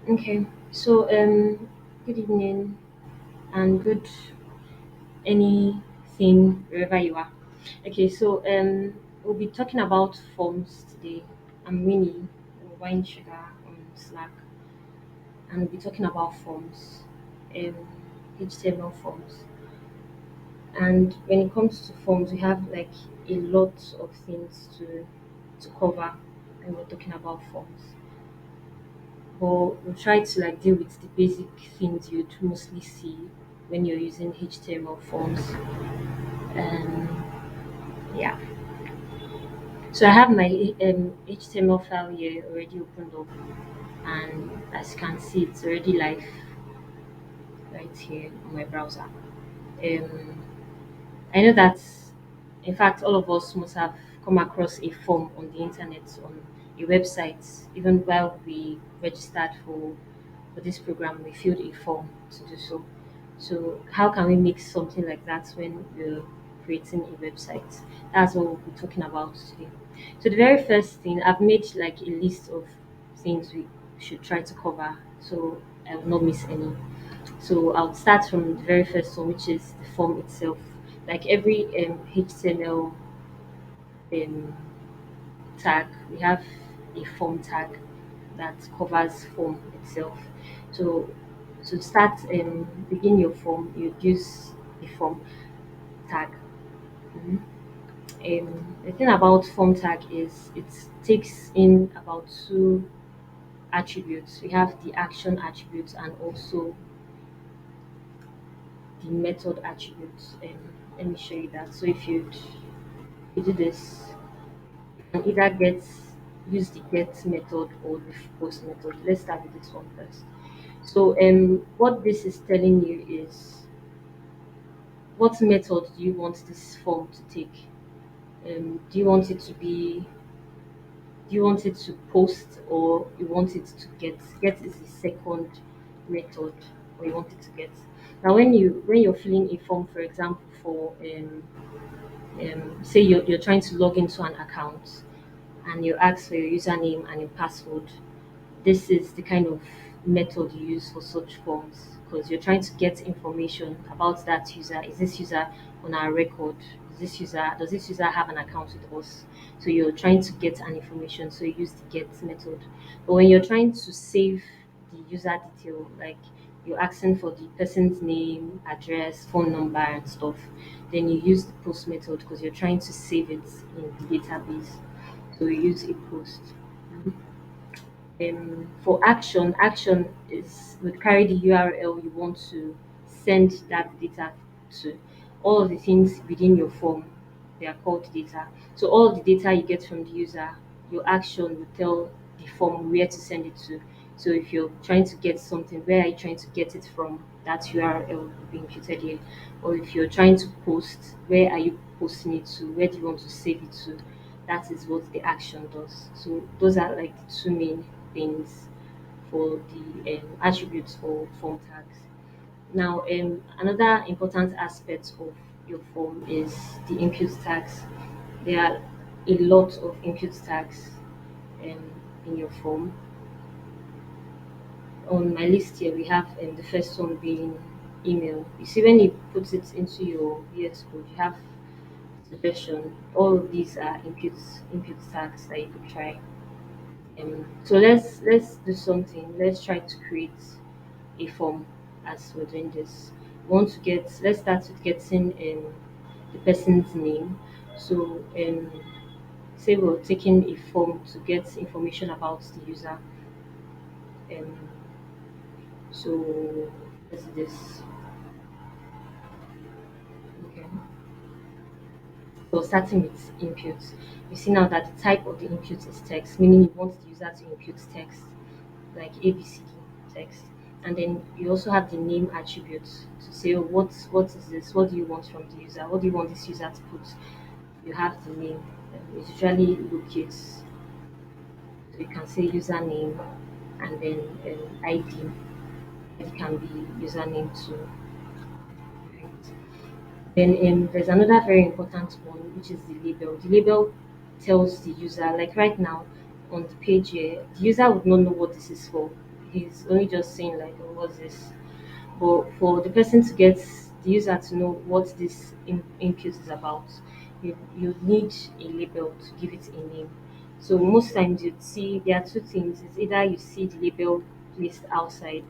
Okay, so good evening and good anything wherever you are. Okay, so we'll be talking about forms today. I'm Winnie, Wine Sugar on Slack, and we'll be talking about forms, um, HTML forms. And when it comes to forms, we have like a lot of things to cover when we're talking about forms. But we'll try to like deal with the basic things you'd mostly see when you're using HTML forms. Um, yeah. So I have my HTML file here already opened up, and as you can see, it's already live right here on my browser. Um, I know that, in fact, all of us must have come across a form on the internet, on a website, even while we registered for this program, we filled a form to do so. So, how can we make something like that when we're creating a website? That's what we'll be talking about today. So, the very first thing, I've made like a list of things we should try to cover so I will not miss any. So I'll start from the very first one, which is the form itself. Like every HTML um, tag, we have a form tag that covers form itself. So to start begin your form, you use the form tag. Mhm. The thing about form tag is it takes in about two attributes. We have the action attributes and also the method attributes. Let me show you that. So if you do this, you can either use the get method or the post method. Let's start with this one first. So what this is telling you is what method do you want this form to take? Do you want it to be do you want it to post or you want it to get is the second method or you want it to get. Now when you're filling a form, for example, for say you're trying to log into an account and you ask for your username and your password, this is the kind of method you use for such forms because you're trying to get information about that user. Is this user on our record? Does this user have an account with us? So you're trying to get an information, so you use the get method. But when you're trying to save the user detail, like you're asking for the person's name, address, phone number, and stuff, then you use the post method because you're trying to save it in the database. So you use a post. For action is would carry the URL you want to send that data to. All of the things within your form, they are called data. So all of the data you get from the user, your action will tell the form where to send it to. So if you're trying to get something, where are you trying to get it from? That URL will be imputed here. Or if you're trying to post, where are you posting it to? Where do you want to save it to? That is what the action does. So those are like the two main things for the attributes for form tags. Now, another important aspect of your form is the input tags. There are a lot of input tags um, in your form. On my list here, we have the first one being email. You see, when you put it into your VS Code, you have suggestion. All of these are input tags that you could try. So let's do something. Let's try to create a form as we're doing this. We want to get let's start with getting the person's name. So say we're taking a form to get information about the user. Um so let's do this. Okay. So starting with input. You see now that the type of the input is text, meaning you want the user to input text like ABCD text. And then you also have the name attributes to say, oh, what is this? What do you want from the user? What do you want this user to put? You have the name. It's usually lowercase, so you can say username and then ID. It can be username too. Right? Then there's another very important one, which is the label. The label tells the user, like right now on the page here, the user would not know what this is for is only just saying like, oh, what's this? But for the person to get the user to know what this input is about, you need a label to give it a name. So most times you'd see there are two things. It's either you see the label placed outside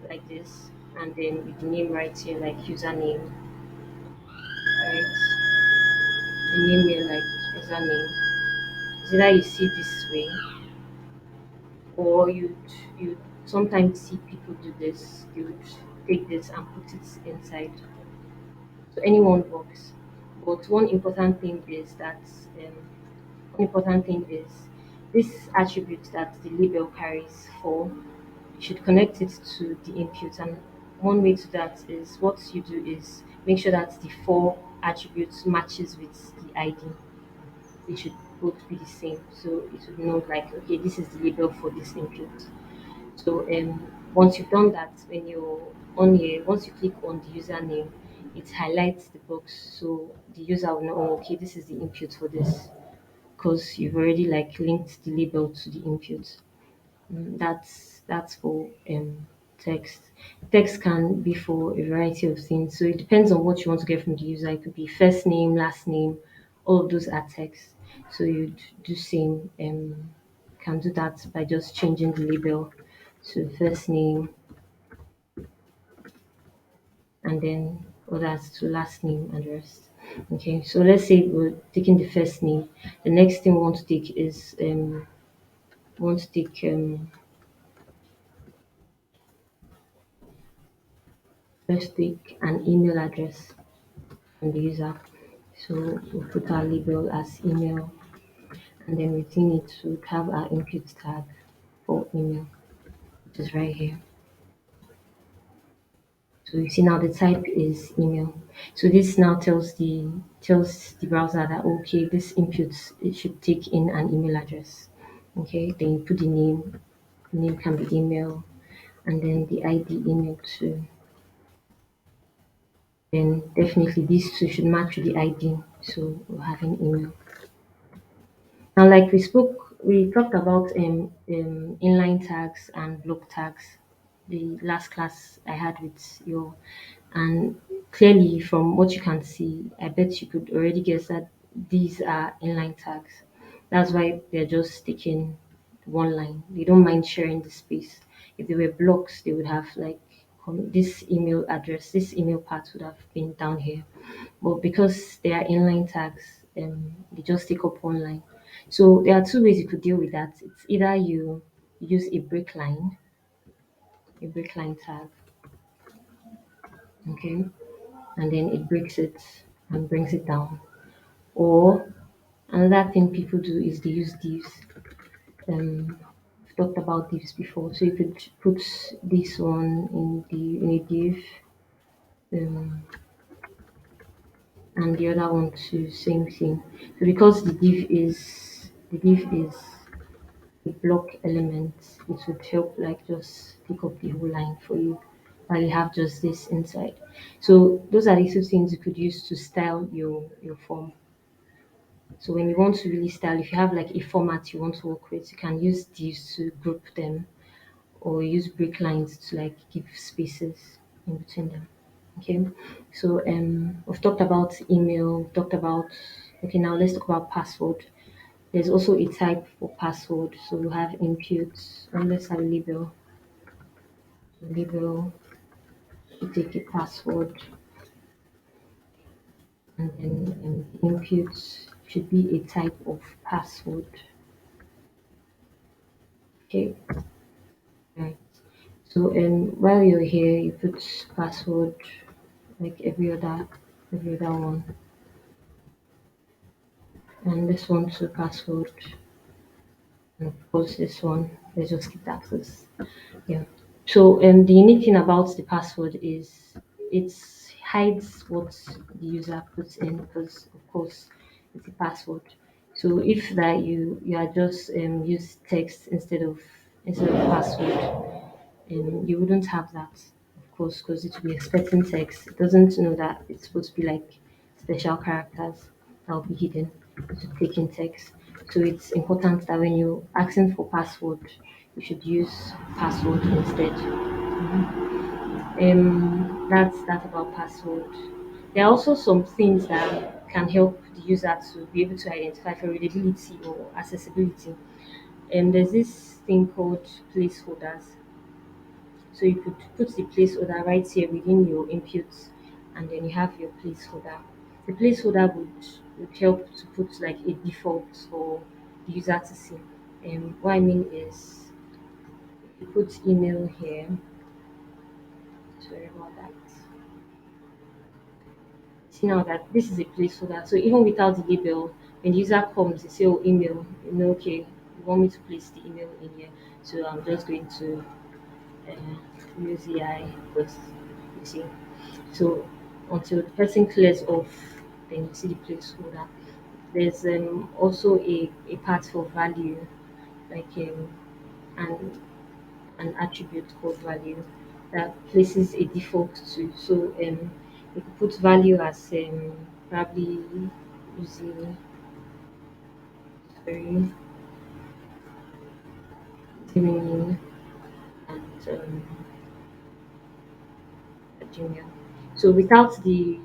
like this, and then with the name right here, like username, right? The name here like username. It's either you see this way, or you sometimes see people do this. You would take this and put it inside. So anyone works. But one important thing is this attribute that the label carries for, you should connect it to the input. And one way to that is what you do is make sure that the four attributes matches with the ID. They should both be the same. So it would know like, okay, this is the label for this input. So once you've done that, when you're on here, once you click on the username, it highlights the box, so the user will know, oh, okay, this is the input for this, because you've already like linked the label to the input. That's for text. Text can be for a variety of things, so it depends on what you want to get from the user. It could be first name, last name, all of those are text. So you'd do same. Can do that by just changing the label to first name and then others to last name and the rest. Okay, so let's say we're taking the first name. The next thing we want to take is we want to take let's take an email address from the user. So we'll put our label as email, and then within it we have our input tag for email, which is right here. So you see now the type is email. So this now tells the browser that okay, this input it should take in an email address. Okay, then you put the name. The name can be email, and then the ID email too. Then definitely these two should match with the ID. So we're having email. Now, like we talked about inline tags and block tags. The last class I had with you, and clearly from what you can see, I bet you could already guess that these are inline tags. That's why they're just sticking one line. They don't mind sharing the space. If they were blocks, they would have like this email address, this email part would have been down here. But because they are inline tags, they just take up one line. So there are two ways you could deal with that. It's either you use a break line tag, okay, and then it breaks it and brings it down. Or another thing people do is they use divs. We've talked about divs before, so you could put this one in a div, um, and the other one too, same thing. So because the div is a block element, it would help like just pick up the whole line for you while you have just this inside. So those are the two things you could use to style your form. So when you want to really style, if you have like a format you want to work with, you can use these to group them or use break lines to like give spaces in between them. Okay. So we've talked about email, we've talked about okay, now let's talk about password. There's also a type for password. So we have inputs, and let's have label. Label, you take a password, and then inputs should be a type of password. Okay, right. So while you're here, you put password like every other one, and this one to password, and of course this one. Let's just keep access. Yeah. So the unique thing about the password is it hides what the user puts in because of course it's a password. So if that you are just use text instead of password, you wouldn't have that, of course, because it will be expecting text. It doesn't know that it's supposed to be like special characters that will be hidden to take in text. So it's important that when you're asking for password, we should use password instead. That's about password. There are also some things that can help the user to be able to identify for readability or accessibility. There's this thing called placeholders. So you could put the placeholder right here within your inputs, and then you have your placeholder. The placeholder would help to put like a default for the user to see. What I mean is, you put email here. Sorry about that. See now that this is a placeholder. So even without the label, when the user comes, they say, "Oh, email." You know, okay, you want me to place the email in here, so I'm just going to use AI. But you see, so until the person clears off, then you see the placeholder. There's also a part for value, like an an attribute called value that places a default to. So you could put value as probably using sorry, Gemini and Gmail. So without the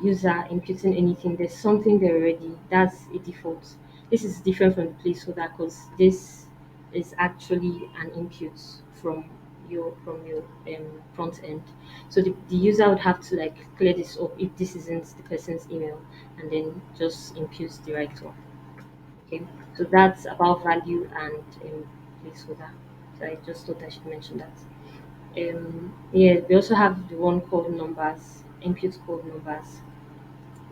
user inputting anything, there's something there already. That's a default. This is different from the placeholder because this is actually an input from your front end. So the user would have to like clear this up if this isn't the person's email, and then just impute the right one. Okay, so that's about value and placeholder. So I just thought I should mention that. Yeah, we also have the one called numbers, input called numbers.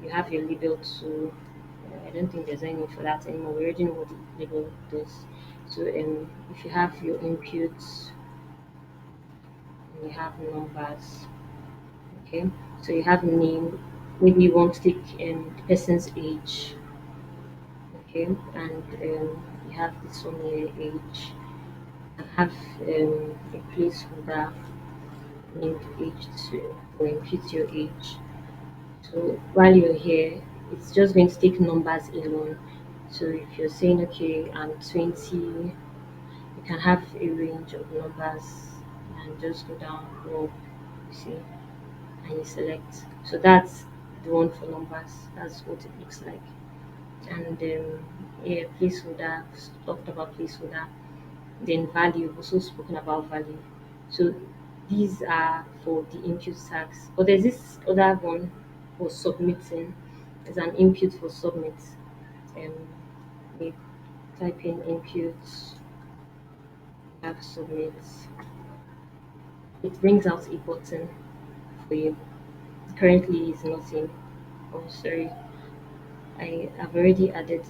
You have your label too. I don't think there's any need for that anymore. We already know what the label does. So if you have your inputs and you have numbers, okay. So you have name. Maybe you want to take the person's age, okay, and you have this one here, age, and have a placeholder named age to or input your age. So while you're here, it's just going to take numbers alone. So if you're saying, okay, I'm 20, you can have a range of numbers and just go down, go up, you see, and you select. So that's the one for numbers. That's what it looks like. And yeah, placeholder, talked about placeholder. Then value, also spoken about value. So these are for the input tags. But there's this other one for submitting. There's an input for submit. Um, we type in input, have submit. It brings out a button for you. Currently, is nothing. Oh, sorry. I have already added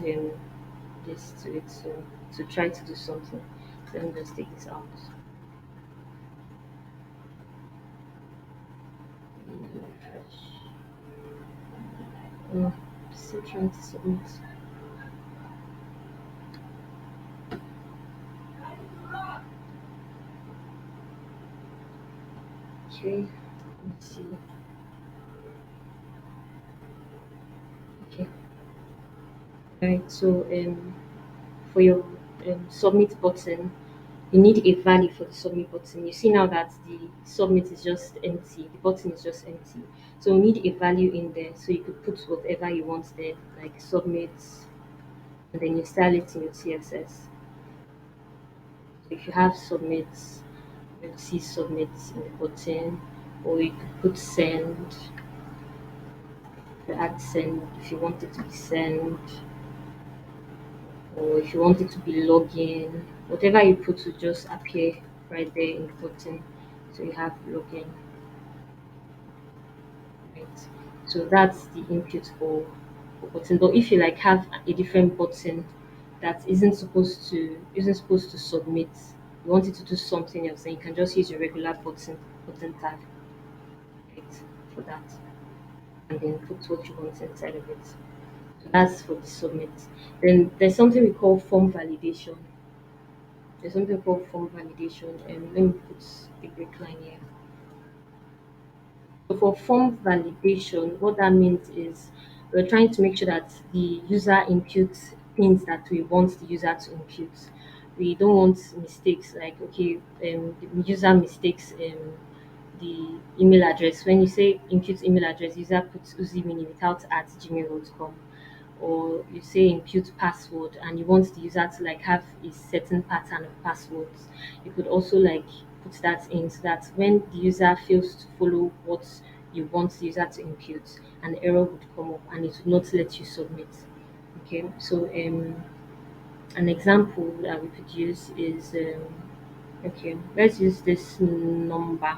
this to it to try to do something. So let me just take this out. Refresh. Oh, still trying to submit. Okay, let's see. Okay, right. So for your submit button, you need a value for the submit button. You see now that the submit is just empty, the button is just empty. So we need a value in there so you could put whatever you want there, like submit, and then you style it in your CSS. So if you have submit, you'll see submit in the button, or you could put send, you add send if you want it to be send, or if you want it to be login, whatever you put will just appear right there in the button. So you have login, right? So that's the input for button. But if you like have a different button that isn't supposed to submit, you want it to do something else, then you can just use your regular button tag, right, for that, and then put what you want inside of it. So that's for the submit. Then there's something we call form validation. There's something called form validation, and let me put the break line here. So for form validation, what that means is we're trying to make sure that the user inputs things that we want the user to impute. We don't want mistakes like, okay, the user mistakes the email address. When you say impute email address, user puts uzimini without at gmail.com, or you say impute password and you want the user to like have a certain pattern of passwords. You could also like put that in so that when the user fails to follow what you want the user to impute, an error would come up and it would not let you submit. Okay, so an example that we could use is okay, let's use this number.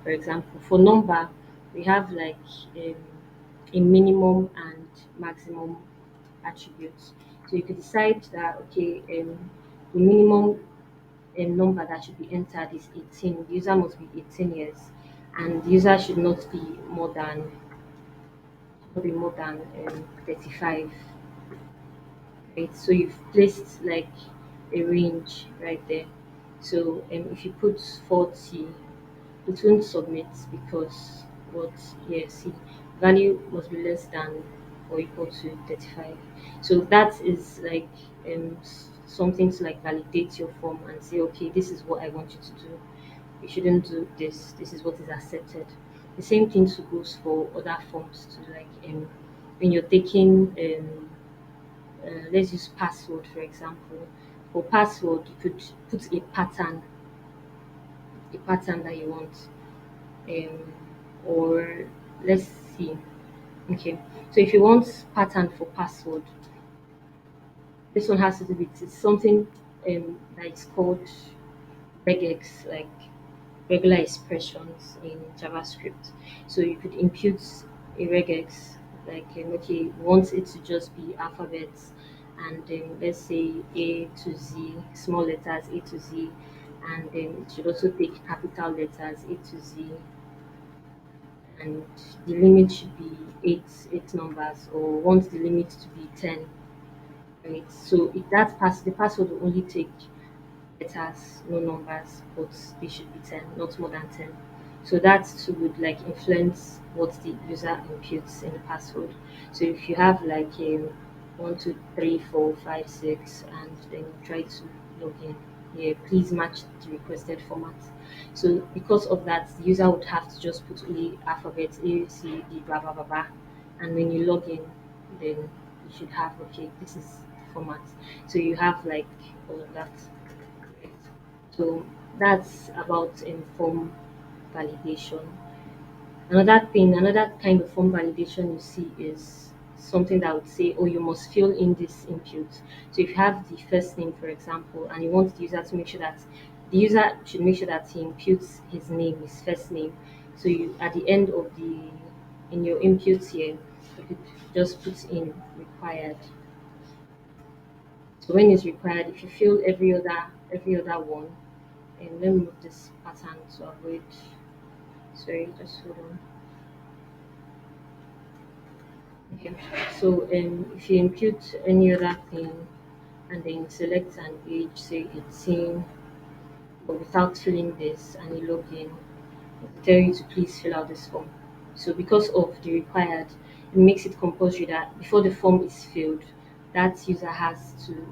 For example, for number, we have like um, a minimum and maximum attributes. So you could decide that, okay, the minimum number that should be entered is 18. The user must be 18 years, and the user should not be more than 35. Right? So you've placed like a range right there. So if you put 40, it won't submit because what, yeah, see, value must be less than or equal to 35. So that is like something to like validate your form and say, okay, this is what I want you to do. You shouldn't do this. This is what is accepted. The same thing too goes for other forms to like when you're taking let's use password for example. For password, you could put a pattern that you want, um, or let's see. Okay, so if you want pattern for password, this one has to do with it's something that is called regex, like regular expressions in JavaScript. So you could impute a regex, like okay, you want it to just be alphabets, and let's say A to Z, small letters A to Z, and then it should also take capital letters A to Z, and the limit should be eight numbers, or want the limit to be 10, right? So if that the password will only take letters, no numbers, but they should be 10, not more than 10. So that too would like influence what the user imputes in the password. So if you have like a 1, 2, 3, 4, 5, 6, and then you try to log in, yeah, please match the requested format. So because of that, the user would have to just put only alphabet A, C, D, blah blah blah blah, and when you log in, then you should have, okay, this is the format. So you have like all of that. So that's about form validation. Another kind of form validation you see is something that would say, oh, you must fill in this input. So if you have the first name, for example, and you want the user to make sure that the user should make sure that he imputes his name, his first name. So you at the end of the in your inputs here, you could just put in required. So when it's required, if you fill every other one, and let me move this pattern to avoid, sorry, just hold on. Okay, so if you impute any other thing and then select an age, say 18, but without filling this, and you log in, it will tell you to please fill out this form. So because of the required, it makes it compulsory that before the form is filled, that user has to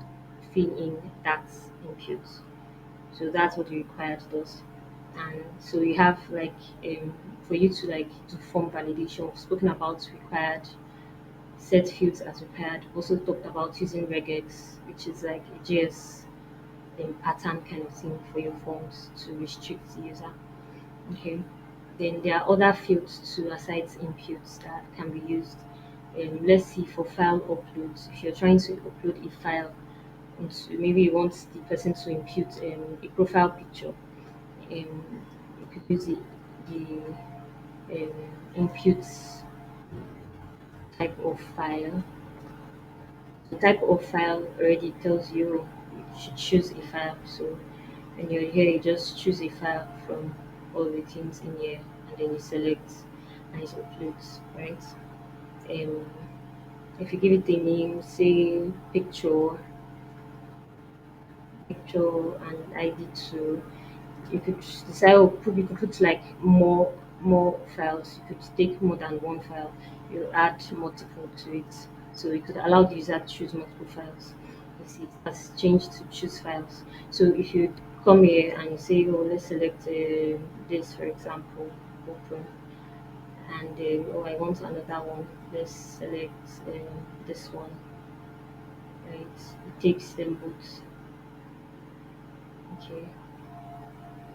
fill in that input. So that's what the required does. And so you have like for you to like do form validation, we've spoken about required, set fields as required. We also talked about using regex, which is like a JS pattern kind of thing for your forms to restrict the user. Okay. Then there are other fields to assign inputs that can be used. Let's see, for file uploads, if you're trying to upload a file into, maybe you want the person to impute a profile picture, you could use the inputs type of file. The type of file already tells you should choose a file. So when you're here, you just choose a file from all the things in here, and then you select and it uploads, right? Um, if you give it a name, say picture and ID to, you could decide, or you could put like more files. You could take more than one file. You add multiple to it. So it could allow the user to choose multiple files. You see, it has changed to choose files. So if you come here and you say, oh, let's select this, for example, open, and oh, I want another one. Let's select this one. Right, it takes them both. Okay,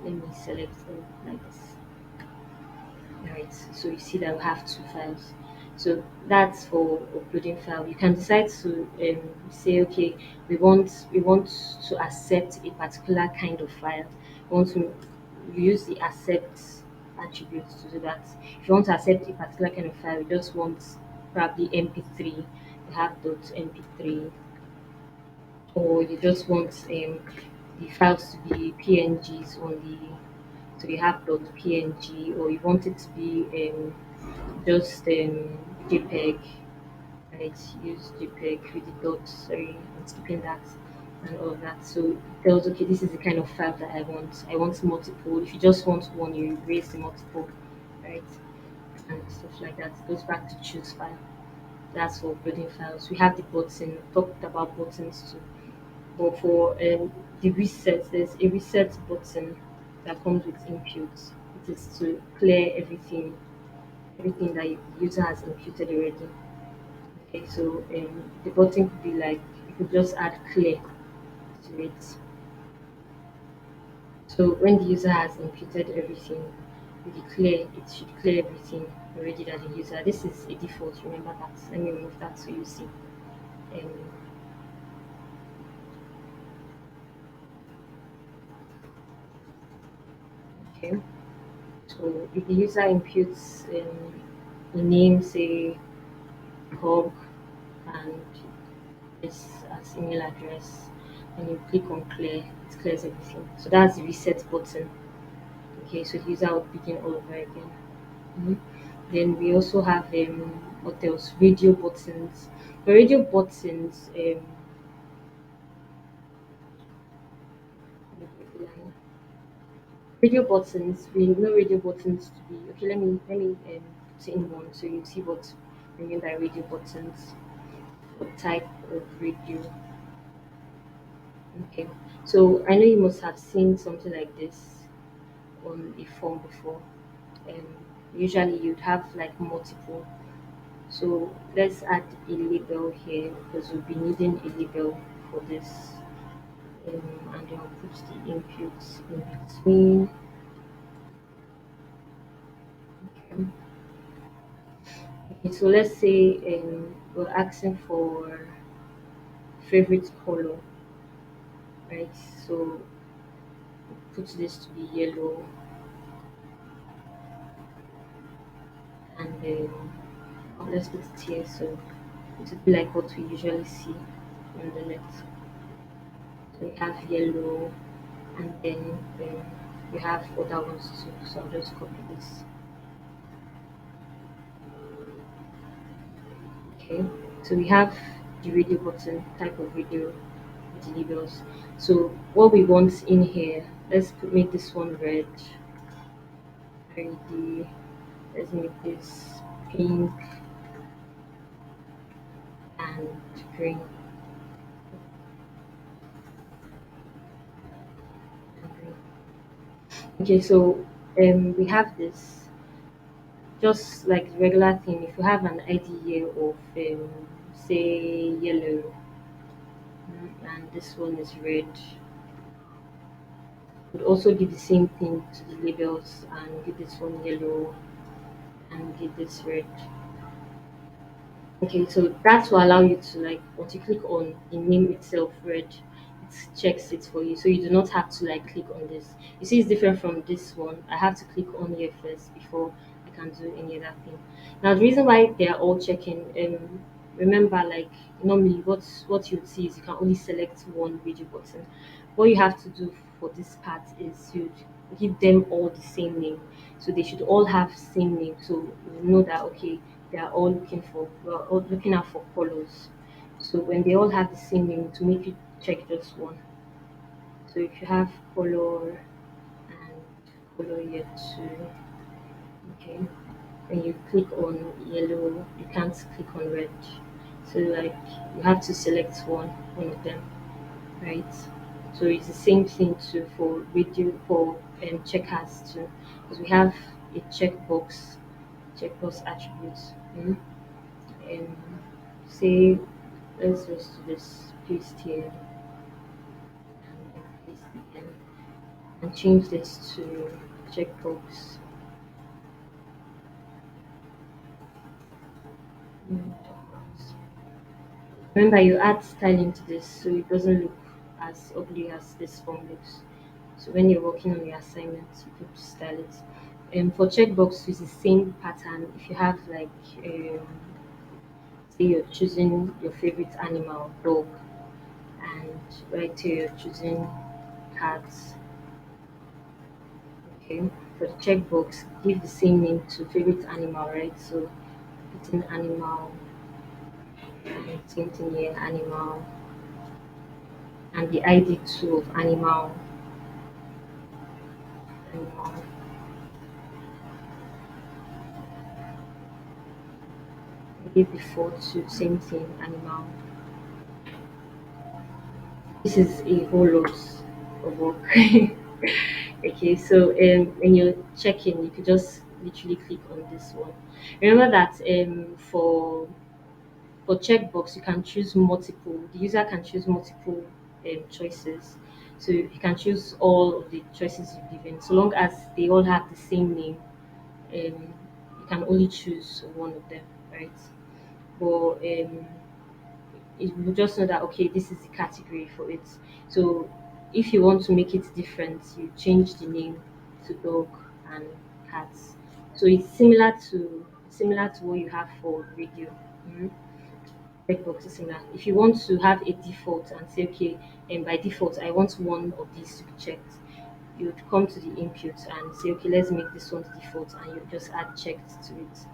let me select them like this. Right, so you see that we have two files. So that's for uploading file. You can decide to say, okay, we want to accept a particular kind of file. We want to use the accept attribute to do that. If you want to accept a particular kind of file, you just want probably MP3. You have .mp3, or you just want the files to be PNGs only. So you have .png, or you want it to be just JPEG, right? Use JPEG with the dot. Sorry, I'm skipping that and all of that. So it tells, okay, this is the kind of file that I want. I want multiple. If you just want one, you erase the multiple, right? And stuff like that. It goes back to choose file. That's for uploading files. We have the button. Talked about buttons too. But for the reset, there's a reset button that comes with input. It is to clear everything that the user has imputed already. Okay, so the button could be like, you could just add clear to it. So when the user has imputed everything, with the clear, it should clear everything already that the user. This is a default. Remember that. Let me remove that so you see. Um, okay. So if the user imputes a name, say hub, and this as email address, and you click on clear, it clears everything. So that's the reset button. Okay, so the user will begin all over again. Mhm. Then we also have what else? Radio buttons. The radio buttons, radio buttons. We know radio buttons to be okay. Let me put it in one so you see what we mean by radio buttons. What type of radio? Okay, so I know you must have seen something like this on a form before. Um, Usually you'd have like multiple. So let's add a label here because we'll be needing a label for this. And then I'll put the inputs in between. Okay. Okay, so let's say we're asking for favorite color, right? So put this to be yellow, and then let's put it here so it would be like what we usually see on the net. So we have yellow, and then we have other ones too. So I'll just copy this. Okay, so we have the radio button, type of radio with the labels. So what we want in here, make this one red. Ready. Let's make this pink and green. And green. Okay, so we have this just like the regular thing. If you have an idea of say yellow, and this one is red, would also do the same thing to the labels and give this one yellow and give this red. Okay, so that will allow you to like once you click on the name itself red, it checks it for you. So you do not have to like click on this. You see it's different from this one. I have to click on here first before I can do any other thing. Now the reason why they are all checking, remember like normally what you would see is you can only select one radio button. What you have to do for this part is you give them all the same name. So they should all have same name. So you know that okay they are all we're all looking out for colors. So when they all have the same name to make you check just one. So if you have color and color here too, okay. When you click on yellow, you can't click on red. So like you have to select one of them, right? So it's the same thing too for radio for checkers too, because we have a checkbox attributes. Um, say let's just do this paste here and paste again and change this to checkbox. Checkbox. Remember, you add styling to this so it doesn't look as ugly as this form looks. So when you're working on your assignment, you could style it. For checkbox, it's the same pattern. If you have like, say you're choosing your favorite animal, dog, and right here you're choosing cats. Okay. For the checkbox, give the same name to favorite animal, right? So put in animal, and same thing here, animal, and the ID too of animal. Give default to same thing, animal. This is a whole lot of work. Okay, so when you're checking, you could just literally click on this one. Remember that for checkbox, you can choose multiple. The user can choose multiple choices. So you can choose all of the choices you've given, so long as they all have the same name. You can only choose one of them, right? But it will just know that okay, this is the category for it. So if you want to make it different, you change the name to dog and cats. So it's similar to what you have for radio. Mhm. Checkbox is similar. If you want to have a default and say okay, and by default I want one of these to be checked, you would come to the input and say okay, let's make this one the default, and you just add checked to it.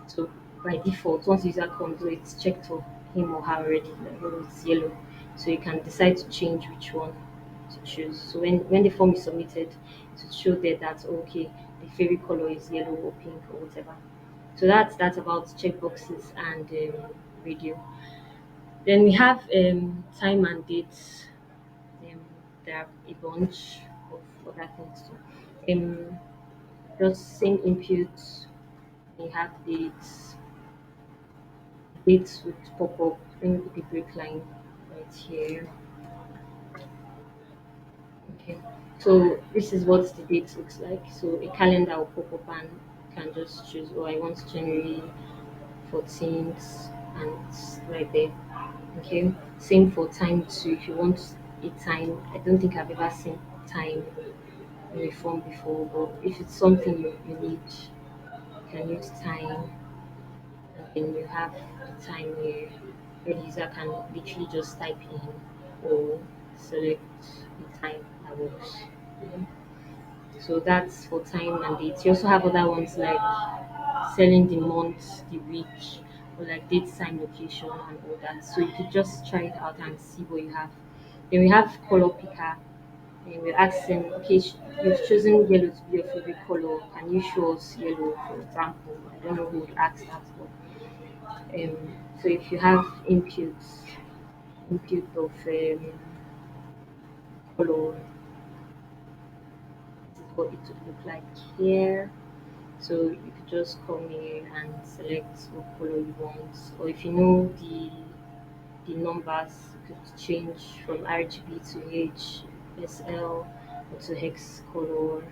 So by default, once user comes, so it's checked for him or her already, like oh, it's yellow. So you can decide to change which one to choose. So when the form is submitted, to show there that okay, the favorite color is yellow or pink or whatever. So that's about checkboxes and radio. Then we have time and dates. Um, there are a bunch of other things too. Just same input. We have dates would pop up. Let me put a break line right here. Okay. So this is what the date looks like. So a calendar will pop up and you can just choose, oh, I want January 14th and it's right there. Okay. Same for time too. If you want a time, I don't think I've ever seen time in a form before, but if it's something you need, you can use time and then you have the time where the user can literally just type in or select the time that works. Mhm. So that's for time and dates. You also have other ones like selling the month, the week, or like date, time, location, and all that. So you could just try it out and see what you have. Then we have color picker. And we're asking, okay, you've chosen yellow to be your favorite color. Can you show us yellow, for example? I don't know who would ask that, but so if you have input of color, this is what it would look like here. So you could just come here and select what color you want, or if you know the numbers, you could change from RGB to HSL or to hex color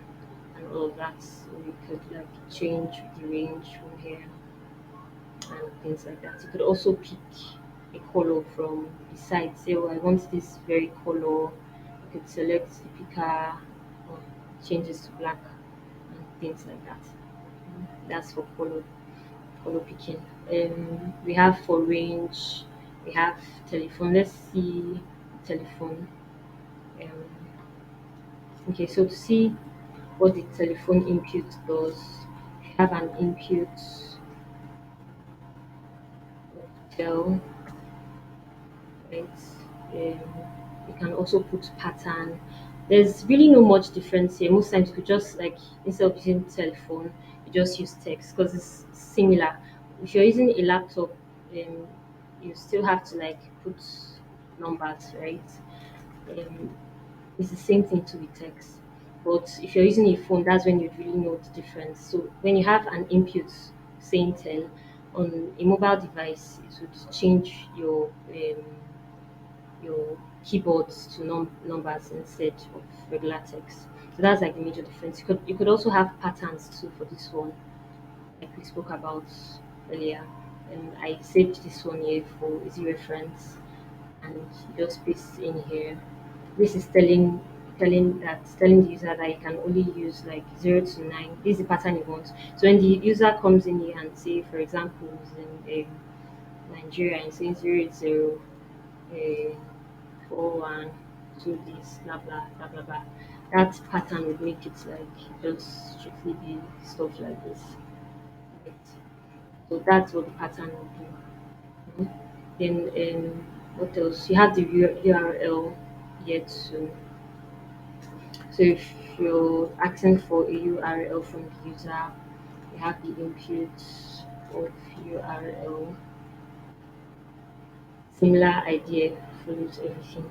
and all of that. So you could like change the range from here and things like that. You could also pick a color from the site. Say, oh, I want this very color. You could select the picker or changes to black and things like that. That's for color picking. We have for range, we have telephone. Let's see telephone. Um, okay, so to see what the telephone input does, we have an input tel, right? You can also put pattern. There's really no much difference here. Most times you could just like instead of using telephone, you just use text because it's similar. If you're using a laptop, um, you still have to like put numbers, right? Um, it's the same thing to with text. But if you're using a phone, that's when you really know the difference. So when you have an input saying 10 on a mobile device, it would change your keyboards to numbers instead of regular text. So that's like the major difference. You could also have patterns too for this one, like we spoke about earlier. And I saved this one here for easy reference, and you just paste in here. This is telling the user that you can only use like 0 to 9. This is the pattern you want. So when the user comes in here and say, for example, is in Nigeria and saying 080 uh, 41 do this blah blah blah blah blah, that pattern would make it like just strictly be stuff like this, right? So that's what the pattern would do. Mhm. Then what else? You have the URL yet to. So if you're asking for a URL from the user, you have the input of URL. Similar idea follows everything.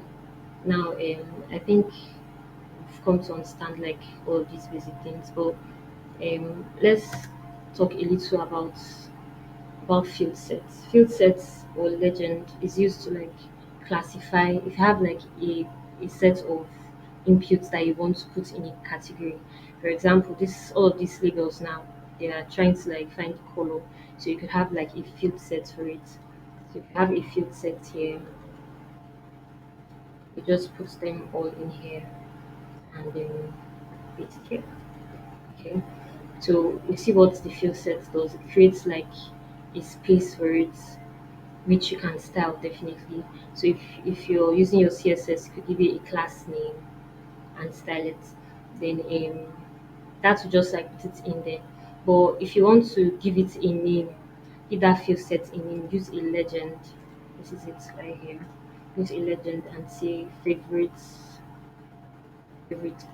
Now, I think we've come to understand like all these basic things, but let's talk a little about field sets. Field sets or legend is used to like classify if you have like a set of inputs that you want to put in a category. For example, this all of these labels now, they are trying to like find color. So you could have like a field set for it. So if you have a field set here, you just put them all in here and then paste here. Okay. So you see what the field set does. It creates like a space for it which you can style definitely. So if you're using your CSS, you could give it a class name and style it. Then that will just like put it in there. But if you want to give it a name, give that field set a name, use a legend. This is it right here. Use a legend and say favorite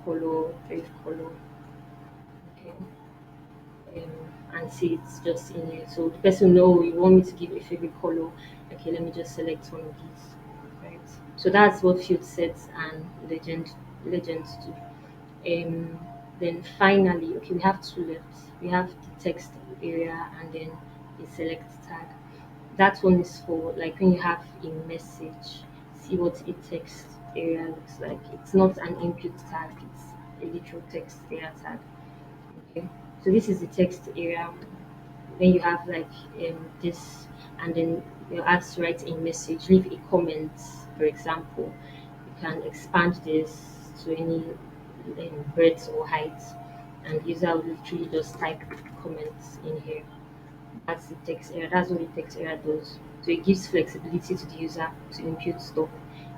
color. Okay. And see it's just in here. So the person know you want me to give a favorite color. Okay, let me just select one of these. Right. So that's what field sets and legends do. Um, then finally, okay, we have two left. We have the text area and then the select tag. That one is for like when you have a message. See what a text area looks like. It's not an input tag. It's a literal text area tag. Okay. So this is the text area. Then you have like this, and then you're asked to write a message, leave a comment, for example. You can expand this to any breadth or height, and user will literally just type comments in here. That's the text area. That's what the text area does. So it gives flexibility to the user to input stuff.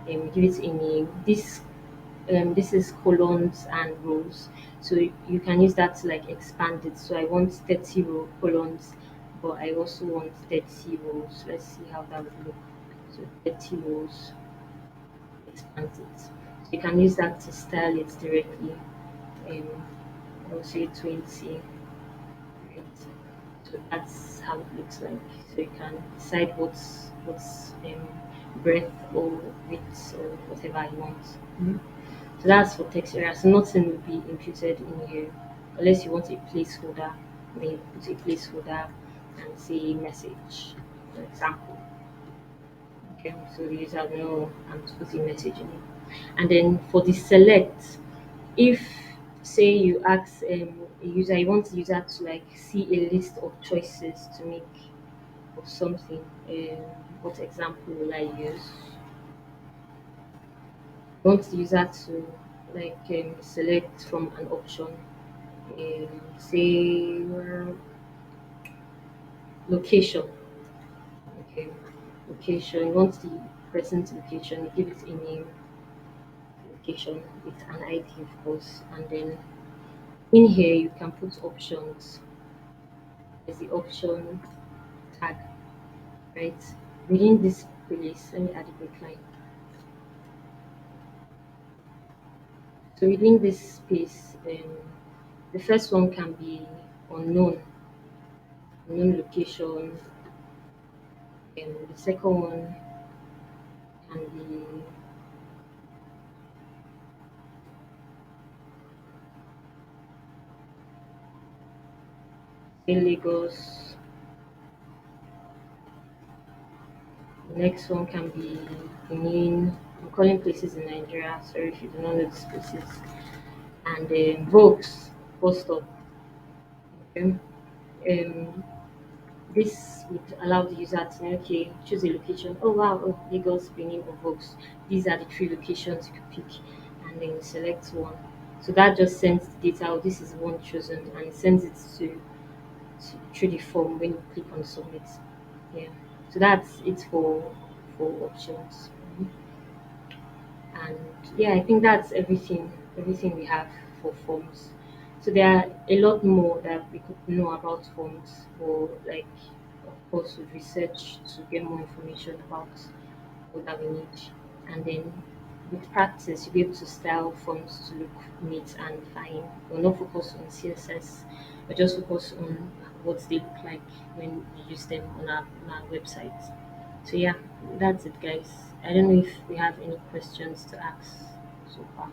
Give it a name. This is colons and rows, so you can use that to like expand it. So I want 30 colons, but I also want 30 rows. Let's see how that would look. So 30 rows, expand it. So you can use that to style it directly. I'll say 20, right? So that's how it looks like. So you can decide what's breadth or width or whatever you want. So that's for text area. So nothing will be imputed in here unless you want a placeholder. Then you put a placeholder and say message, for example. Okay, so the user will know I'm to put a message in it. And then for the select, if say you ask a user, you want the user to like see a list of choices to make of something. What example will I use? You want the user to like select from an option, say location. Okay, location. You want the person's location. You give it a name, location with an ID, of course, and then in here you can put options. There's the option tag, right? Within this place, let me add a break line. So within this space, the first one can be unknown, unknown location, The second one can be say Lagos. The next one can be Benin. I'm calling places in Nigeria. Sorry if you do not know these places. And Vokes, bus stop. Um, um, this would allow the user to know, okay, choose a location. Oh wow, oh, Lagos, Benin, or Vokes. These are the three locations you could pick, and then you select one. So that just sends the data. Oh, this is one chosen, and it sends it through the form when you click on submit. Yeah. So that's it for options. And yeah, I think that's everything we have for forms. So there are a lot more that we could know about forms, or like of course with research to get more information about what that we need. And then with practice you'll be able to style forms to look neat and fine. We'll not focus on CSS, but just focus on what they look like when we use them on our website. So yeah, that's it guys. I don't know if we have any questions to ask so far.